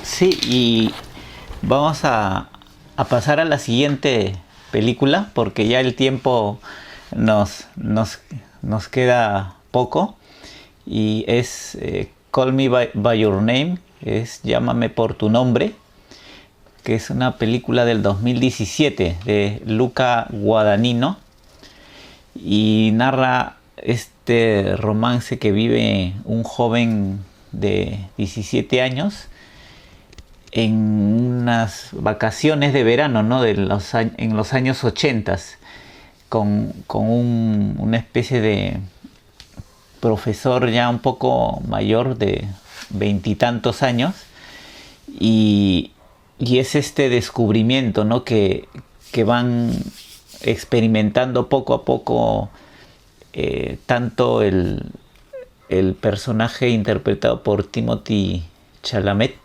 Sí, y vamos a pasar a la siguiente película porque ya el tiempo nos, nos, nos queda poco y es Call Me by Your Name, es Llámame por tu nombre, que es una película del 2017 de Luca Guadagnino y narra este romance que vive un joven de 17 años en unas vacaciones de verano, ¿no? En los años 80 con una especie de profesor ya un poco mayor de veintitantos años y es este descubrimiento, ¿no? que van experimentando poco a poco tanto el personaje interpretado por Timothy Chalamet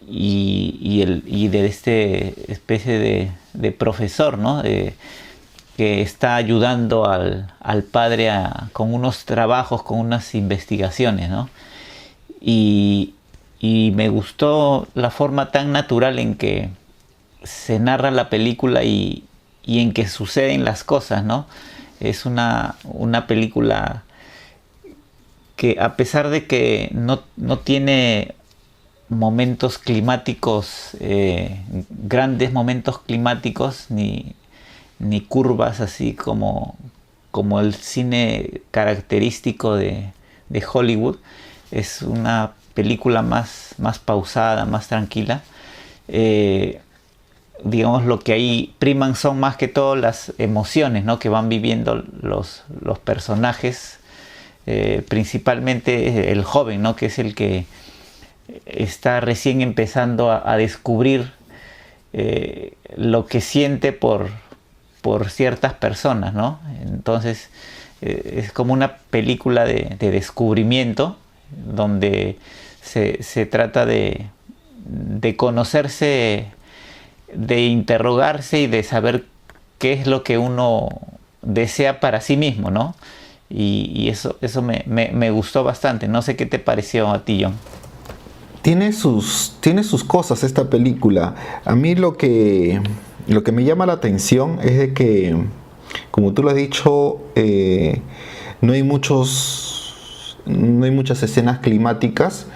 y de este especie de profesor, ¿no? Que está ayudando al padre con unos trabajos, con unas investigaciones, ¿no? Y, y me gustó la forma tan natural en que se narra la película y en que suceden las cosas, ¿no? Es una película que, a pesar de que no tiene momentos climáticos, grandes momentos climáticos, ni curvas así como el cine característico de Hollywood, es una película más pausada, más tranquila. Digamos, lo que ahí priman son más que todo las emociones, ¿no? Que van viviendo los personajes, principalmente el joven, ¿no? Que es el que está recién empezando a descubrir lo que siente por ciertas personas, ¿no? Entonces es como una película de descubrimiento donde se trata de conocerse, de interrogarse y de saber qué es lo que uno desea para sí mismo, ¿no? Y eso me gustó bastante. No sé qué te pareció a ti, John. Tiene sus cosas esta película. A mí lo que me llama la atención es de que, como tú lo has dicho, no hay muchas escenas climáticas,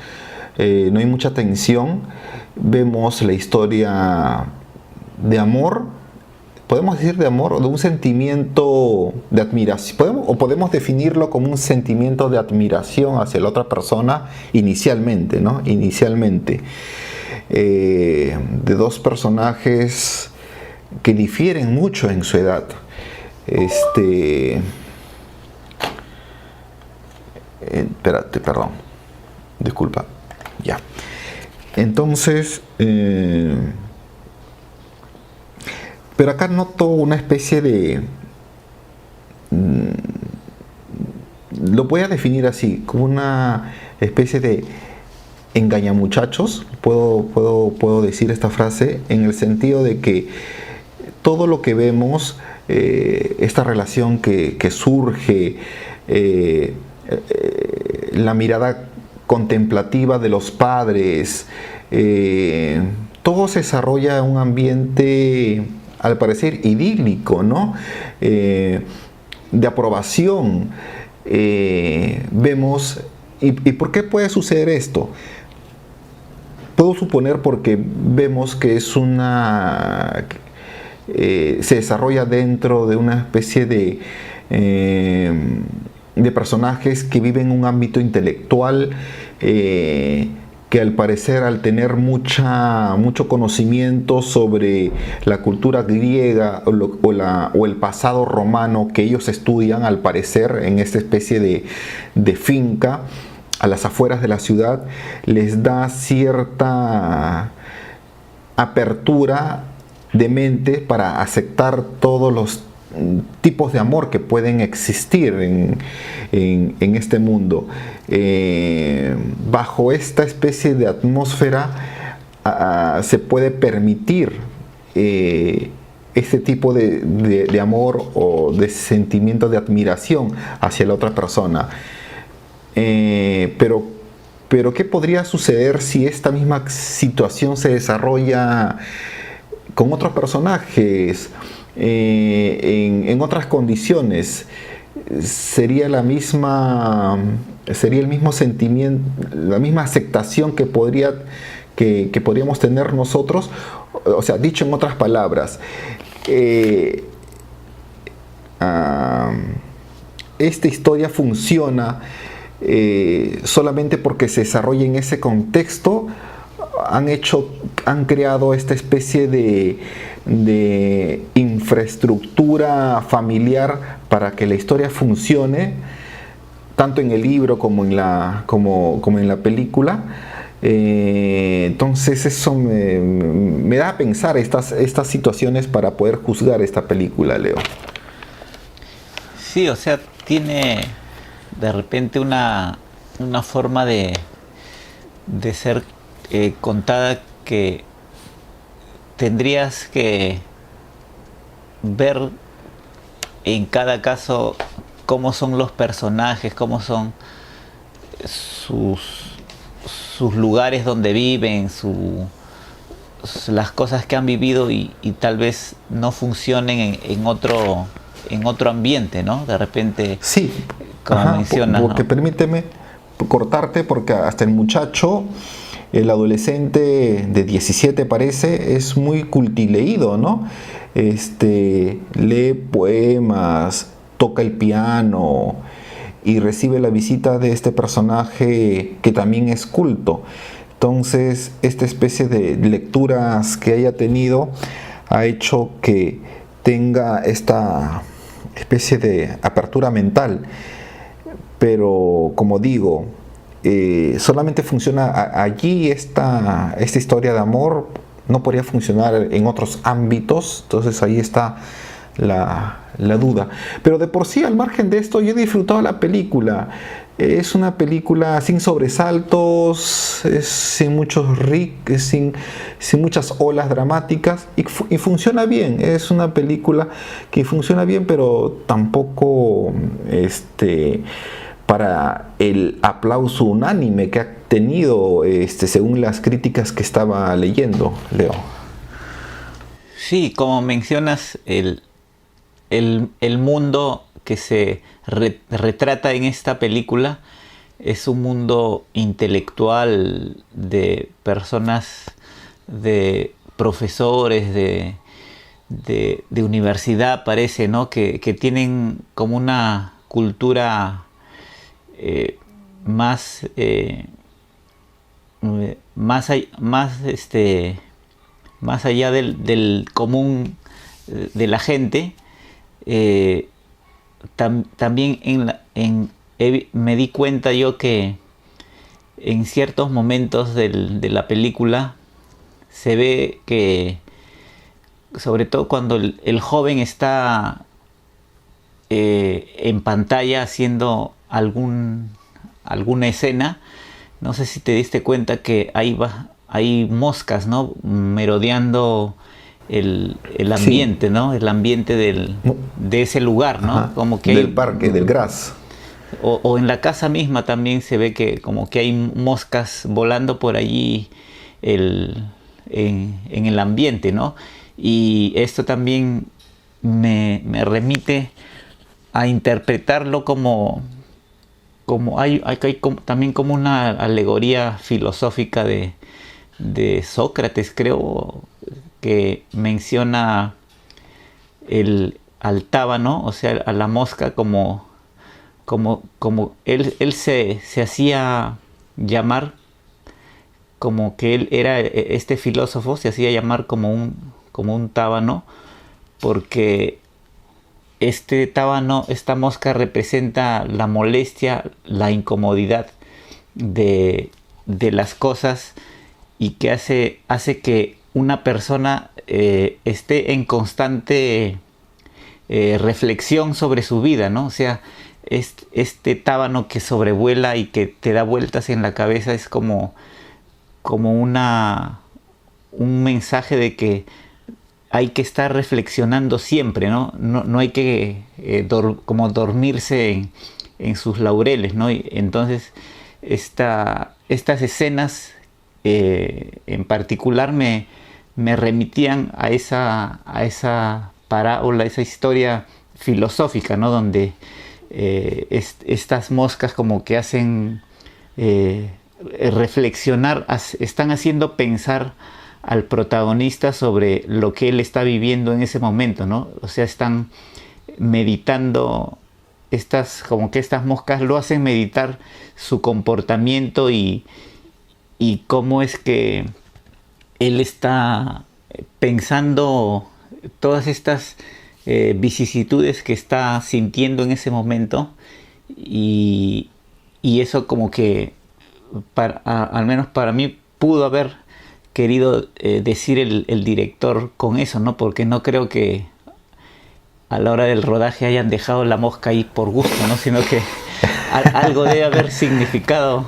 no hay mucha tensión. Vemos la historia de amor, podemos decir de amor, o de un sentimiento de admiración, podemos definirlo como un sentimiento de admiración hacia la otra persona inicialmente, ¿no? Inicialmente, de dos personajes que difieren mucho en su edad. Espérate, perdón, disculpa, ya. Entonces, pero acá noto una especie de, lo voy a definir así, como una especie de engañamuchachos, puedo decir esta frase, en el sentido de que todo lo que vemos, esta relación que surge, la mirada contemplativa de los padres, todo se desarrolla en un ambiente, al parecer, idílico, ¿no? De aprobación. Vemos, ¿y por qué puede suceder esto? Puedo suponer porque vemos que es se desarrolla dentro de una especie de personajes que viven en un ámbito intelectual, que al parecer, al tener mucho conocimiento sobre la cultura griega o el pasado romano que ellos estudian, al parecer en esta especie de finca a las afueras de la ciudad, les da cierta apertura de mente para aceptar todos los tipos de amor que pueden existir en este mundo. Bajo esta especie de atmósfera se puede permitir este tipo de amor o de sentimiento de admiración hacia la otra persona. Pero Pero ¿qué podría suceder si esta misma situación se desarrolla con otros personajes, en otras condiciones? Sería sería el mismo sentimiento, la misma aceptación que podríamos tener nosotros. O sea, dicho en otras palabras, esta historia funciona solamente porque se desarrolla en ese contexto. Han creado esta especie de infraestructura familiar para que la historia funcione, tanto en el libro como en la película. Entonces eso me da a pensar estas situaciones para poder juzgar esta película, Leo. Sí, o sea, tiene de repente una forma de ser contada que tendrías que ver en cada caso cómo son los personajes, cómo son sus lugares donde viven, las cosas que han vivido y tal vez no funcionen en otro ambiente, ¿no? De repente, sí, como mencionas, porque ¿no? permíteme cortarte, porque hasta el muchacho, el adolescente de 17 parece, es muy cultileído, ¿no? Lee poemas, toca el piano y recibe la visita de este personaje que también es culto. Entonces, esta especie de lecturas que haya tenido ha hecho que tenga esta especie de apertura mental. Pero, como digo, solamente funciona allí esta historia de amor, no podría funcionar en otros ámbitos. Entonces ahí está la duda. Pero de por sí, al margen de esto, yo he disfrutado la película. Es una película sin sobresaltos, sin muchas olas dramáticas, y funciona bien. Es una película que funciona bien, pero tampoco para el aplauso unánime que ha tenido según las críticas que estaba leyendo, Leo. Sí, como mencionas, el mundo que se retrata en esta película es un mundo intelectual de personas, de profesores, de universidad, parece, ¿no? Que tienen como una cultura más allá del común de la gente. También me di cuenta yo que en ciertos momentos de la película se ve que, sobre todo cuando el joven está en pantalla haciendo alguna escena, no sé si te diste cuenta que hay moscas, ¿no? Merodeando el ambiente, sí, ¿no? El ambiente de ese lugar, ¿no? Ajá. Como que del parque, del Graz. O en la casa misma también se ve que como que hay moscas volando por allí en el ambiente, ¿no? Y esto también me remite a interpretarlo como hay también como una alegoría filosófica de Sócrates, creo, que menciona al tábano, o sea, a la mosca, como él se hacía llamar, como que él era, este filósofo se hacía llamar como un tábano, porque este tábano, esta mosca, representa la molestia, la incomodidad de las cosas, y que hace que una persona esté en constante reflexión sobre su vida, ¿no? O sea, este tábano que sobrevuela y que te da vueltas en la cabeza es como un mensaje de que hay que estar reflexionando siempre, ¿no? No hay que como dormirse en sus laureles, ¿no? Y entonces estas escenas en particular me remitían a esa parábola, esa historia filosófica, ¿no? Donde estas moscas como que hacen reflexionar, están haciendo pensar al protagonista sobre lo que él está viviendo en ese momento, ¿no? O sea, están meditando, como que estas moscas lo hacen meditar su comportamiento y cómo es que él está pensando todas estas vicisitudes que está sintiendo en ese momento, y eso como que al menos para mí pudo haber querido decir el director con eso, ¿no? Porque no creo que a la hora del rodaje hayan dejado la mosca ahí por gusto, ¿no? Sino que algo debe haber significado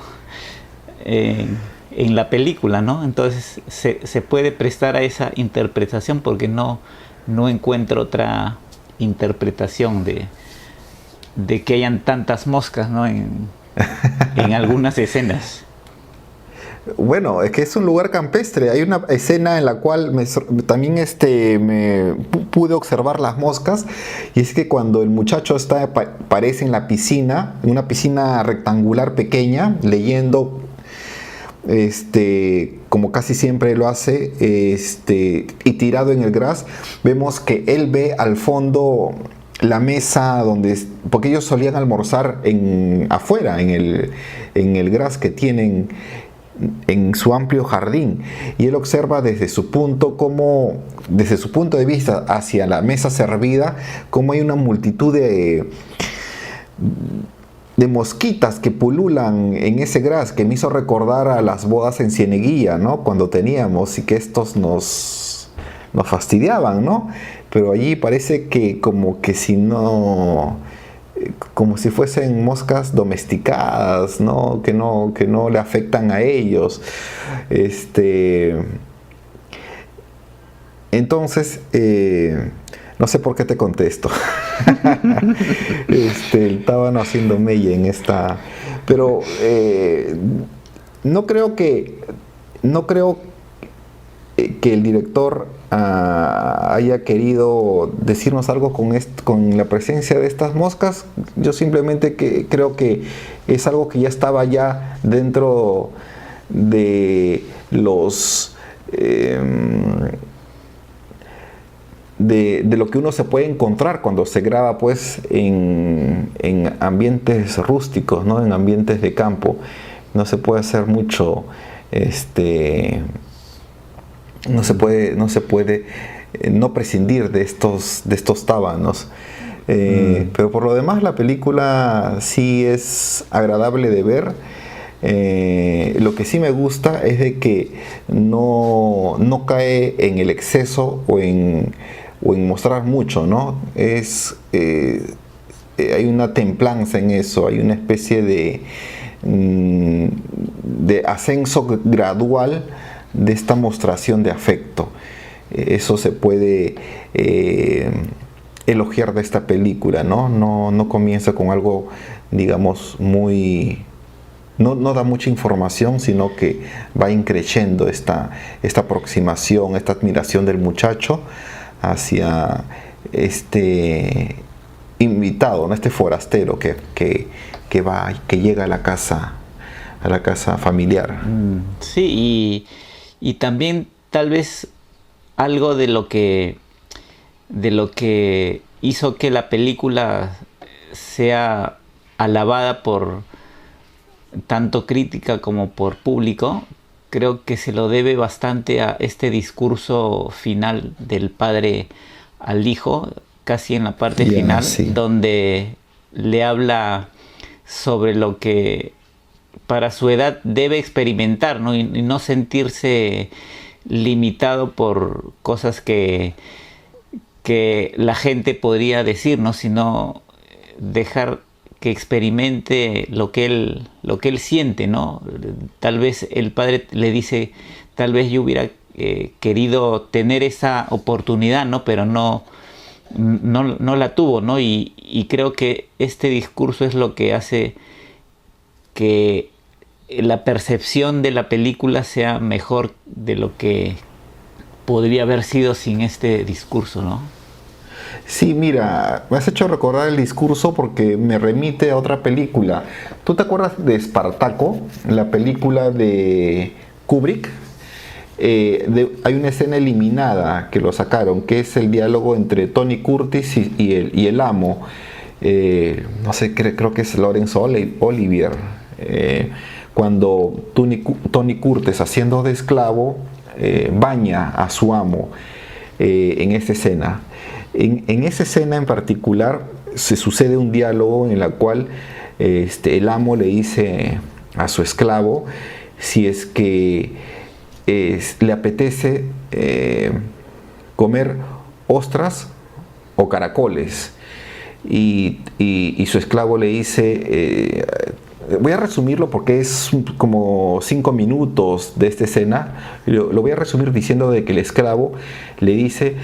en la película, ¿no? Entonces se puede prestar a esa interpretación, porque no encuentro otra interpretación de que hayan tantas moscas, ¿no? en algunas escenas. Bueno, es que es un lugar campestre. Hay una escena en la cual también pude observar las moscas, y es que cuando el muchacho aparece en la piscina, en una piscina rectangular pequeña, leyendo, como casi siempre lo hace, y tirado en el gras, vemos que él ve al fondo la mesa porque ellos solían almorzar afuera, en el gras que tienen en su amplio jardín, y él observa desde su punto de vista hacia la mesa servida, cómo hay una multitud de mosquitas que pululan en ese gras, que me hizo recordar a las bodas en Cieneguilla, ¿no? Cuando teníamos, y que estos nos fastidiaban, ¿no? Pero allí parece que como si fuesen moscas domesticadas, ¿no? Que no le afectan a ellos. Entonces, no sé por qué te contesto. Estaban haciendo mella en esta... Pero no creo que el director haya querido decirnos algo con la presencia de estas moscas. Yo simplemente creo que es algo que ya estaba ya dentro de los... de lo que uno se puede encontrar cuando se graba, pues, en ambientes rústicos, ¿no? En ambientes de campo. No se puede hacer mucho, no se puede no prescindir de estos tábanos. Pero por lo demás, la película sí es agradable de ver. Lo que sí me gusta es de que no cae en el exceso o en mostrar mucho, ¿no? Hay una templanza en eso, hay una especie de ascenso gradual de esta mostración de afecto. Eso se puede elogiar de esta película, ¿no? No comienza con algo, digamos, muy... No da mucha información, sino que va increciendo esta aproximación, esta admiración del muchacho hacia este invitado, ¿no? Este forastero que llega a la casa familiar. Sí, y también tal vez algo de lo que hizo que la película sea alabada por tanto crítica como por público, creo que se lo debe bastante a este discurso final del padre al hijo, casi en la parte final, sí, donde le habla sobre lo que para su edad debe experimentar, ¿no? Y no sentirse limitado por cosas que la gente podría decir, ¿no? Sino dejar que experimente lo que él siente, ¿no? Tal vez el padre le dice, tal vez yo hubiera querido tener esa oportunidad, ¿no? Pero no la tuvo, ¿no? Y creo que este discurso es lo que hace que la percepción de la película sea mejor de lo que podría haber sido sin este discurso, ¿no? Sí, mira, me has hecho recordar el discurso porque me remite a otra película. ¿Tú te acuerdas de Espartaco, la película de Kubrick? Hay una escena eliminada que lo sacaron, que es el diálogo entre Tony Curtis y el amo. No sé, creo que es Laurence Olivier. Cuando Tony Curtis, haciendo de esclavo, baña a su amo en esa escena. En esa escena en particular se sucede un diálogo en el cual el amo le dice a su esclavo si es que le apetece comer ostras o caracoles. Y su esclavo le dice, voy a resumirlo porque es como 5 minutos de esta escena, lo voy a resumir diciendo de que el esclavo le dice,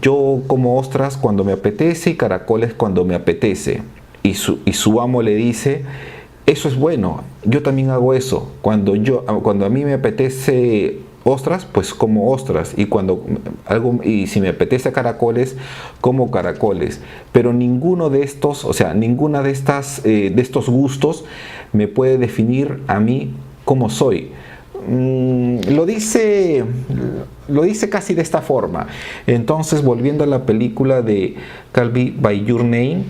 yo como ostras cuando me apetece y caracoles cuando me apetece. Y su amo le dice, eso es bueno, yo también hago eso. Cuando a mí me apetece ostras, pues como ostras. Y si me apetece caracoles, como caracoles. Pero ninguno de estos, o sea, ninguna de estos gustos me puede definir a mí como soy. Lo dice casi de esta forma. Entonces, volviendo a la película de Call Me by Your Name,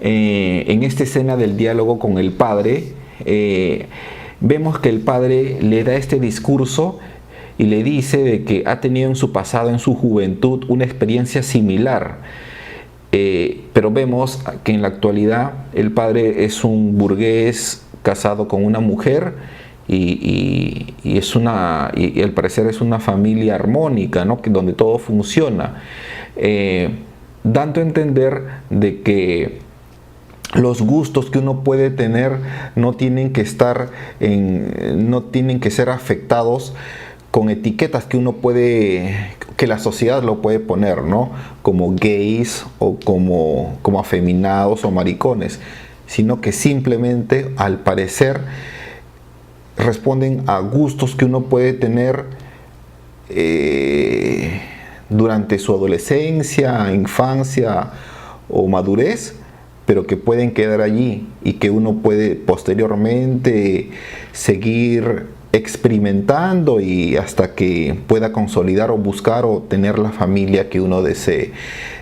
en esta escena del diálogo con el padre, vemos que el padre le da este discurso y le dice de que ha tenido en su pasado, en su juventud, una experiencia similar. Pero vemos que en la actualidad el padre es un burgués casado con una mujer y al parecer es una familia armónica, ¿no? Donde todo funciona, dando a entender de que los gustos que uno puede tener no tienen que ser afectados con etiquetas que la sociedad lo puede poner, ¿no? Como gays o como afeminados o maricones, sino que simplemente, al parecer, responden a gustos que uno puede tener durante su adolescencia, infancia o madurez, pero que pueden quedar allí y que uno puede posteriormente seguir experimentando y hasta que pueda consolidar o buscar o tener la familia que uno desee.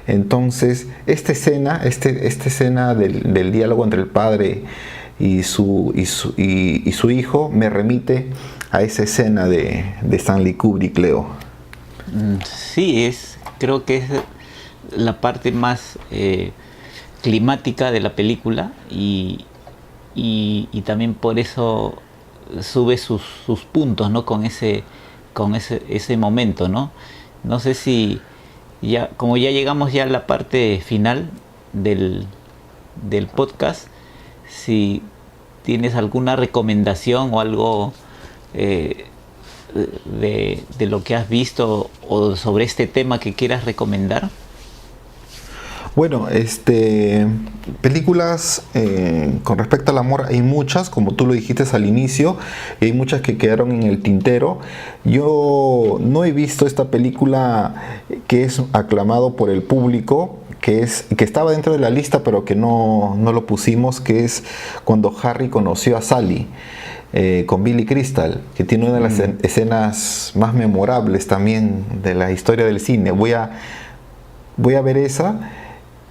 Entonces, esta escena del diálogo entre el padre y su hijo me remite a esa escena de Stanley Kubrick, Leo. Sí, creo que es la parte más climática de la película y también por eso sube sus puntos, ¿no? con ese momento, ¿no? No sé si como ya llegamos ya a la parte final del podcast, si tienes alguna recomendación o algo de lo que has visto o sobre este tema que quieras recomendar. Bueno, películas con respecto al amor hay muchas, como tú lo dijiste al inicio, y hay muchas que quedaron en el tintero. Yo no he visto esta película que es aclamado por el público, que estaba dentro de la lista pero que no lo pusimos, que es Cuando Harry conoció a Sally, con Billy Crystal, que tiene una de las escenas más memorables también de la historia del cine. Voy a ver esa.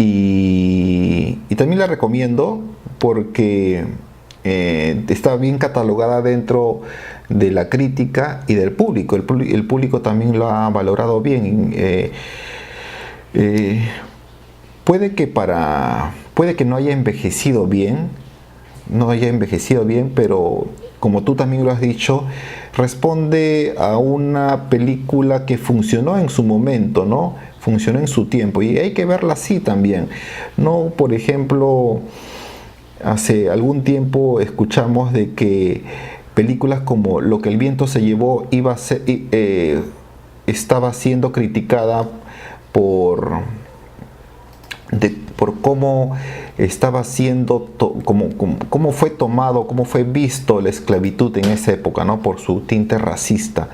Y también la recomiendo porque está bien catalogada dentro de la crítica y del público. El público también lo ha valorado bien. Puede que no haya envejecido bien, pero como tú también lo has dicho, responde a una película que funcionó en su momento, ¿no? Funcionó en su tiempo y hay que verla así también. No, por ejemplo, hace algún tiempo escuchamos de que películas como Lo que el viento se llevó estaba siendo criticada por por cómo estaba siendo, cómo fue tomado, cómo fue visto la esclavitud en esa época, ¿no? Por su tinte racista.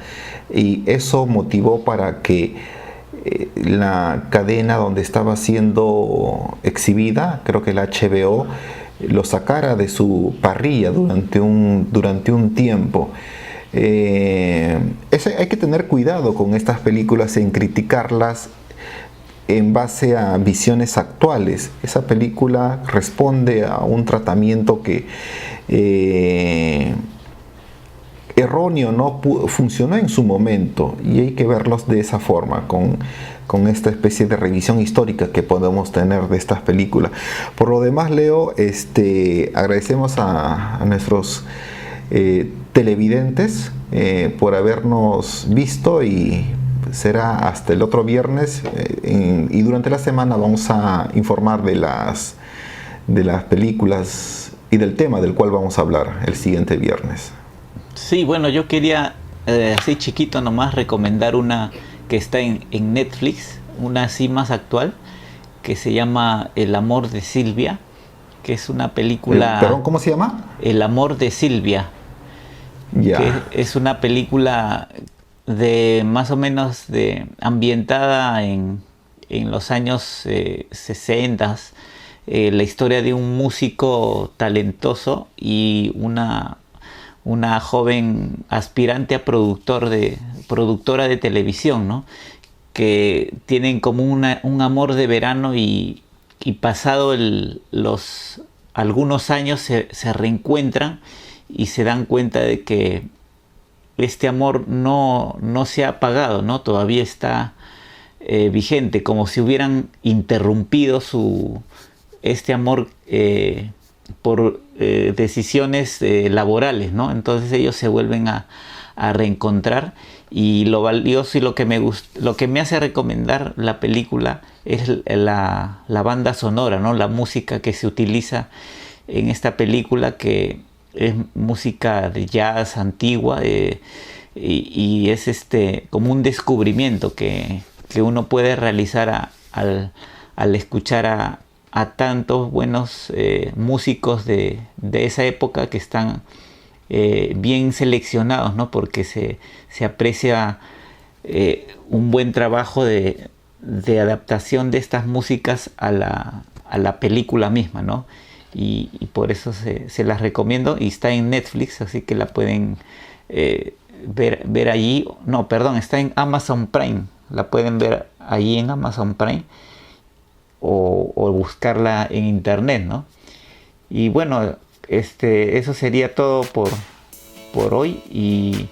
Y eso motivó para que la cadena donde estaba siendo exhibida, creo que la HBO, lo sacara de su parrilla durante un tiempo. Hay que tener cuidado con estas películas en criticarlas en base a visiones actuales. Esa película responde a un tratamiento que erróneo, no funcionó en su momento, y hay que verlos de esa forma, con esta especie de revisión histórica que podemos tener de estas películas. Por lo demás, Leo, agradecemos a nuestros televidentes por habernos visto, y será hasta el otro viernes, y durante la semana vamos a informar de las películas y del tema del cual vamos a hablar el siguiente viernes. Sí, bueno, yo quería así chiquito nomás recomendar una que está en Netflix, una así más actual, que se llama El amor de Silvia, que es una película... ¿Perdón, cómo se llama? El amor de Silvia. Ya. Que es una película de más o menos ambientada en los años 60, la historia de un músico talentoso y una joven aspirante a productora de televisión, ¿no? Que tienen como un amor de verano, y pasado algunos años se reencuentran y se dan cuenta de que este amor no se ha apagado, ¿no? Todavía está vigente, como si hubieran interrumpido este amor por decisiones laborales, ¿no? Entonces ellos se vuelven a reencontrar, y lo valioso y lo que me hace recomendar la película es la banda sonora, ¿no? La música que se utiliza en esta película, que es música de jazz antigua, y es como un descubrimiento que uno puede realizar al escuchar a tantos buenos músicos de esa época, que están bien seleccionados, ¿no? Porque se aprecia un buen trabajo de adaptación de estas músicas a la película misma, ¿no? Y por eso se las recomiendo, y está en Netflix, así que la pueden ver allí. No, perdón, está en Amazon Prime, la pueden ver allí en Amazon Prime, o buscarla en internet, ¿no? Y bueno, eso sería todo por hoy, y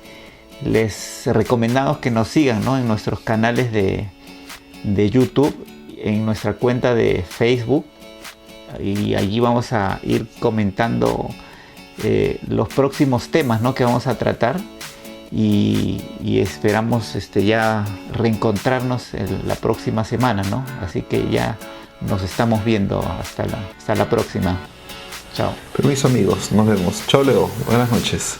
les recomendamos que nos sigan, ¿no? En nuestros canales de YouTube, en nuestra cuenta de Facebook, y allí vamos a ir comentando los próximos temas, ¿no? Que vamos a tratar, y esperamos ya reencontrarnos la próxima semana, ¿no? Así que ya nos estamos viendo hasta la próxima. Chao. Permiso, amigos, nos vemos. Chao, Leo, buenas noches.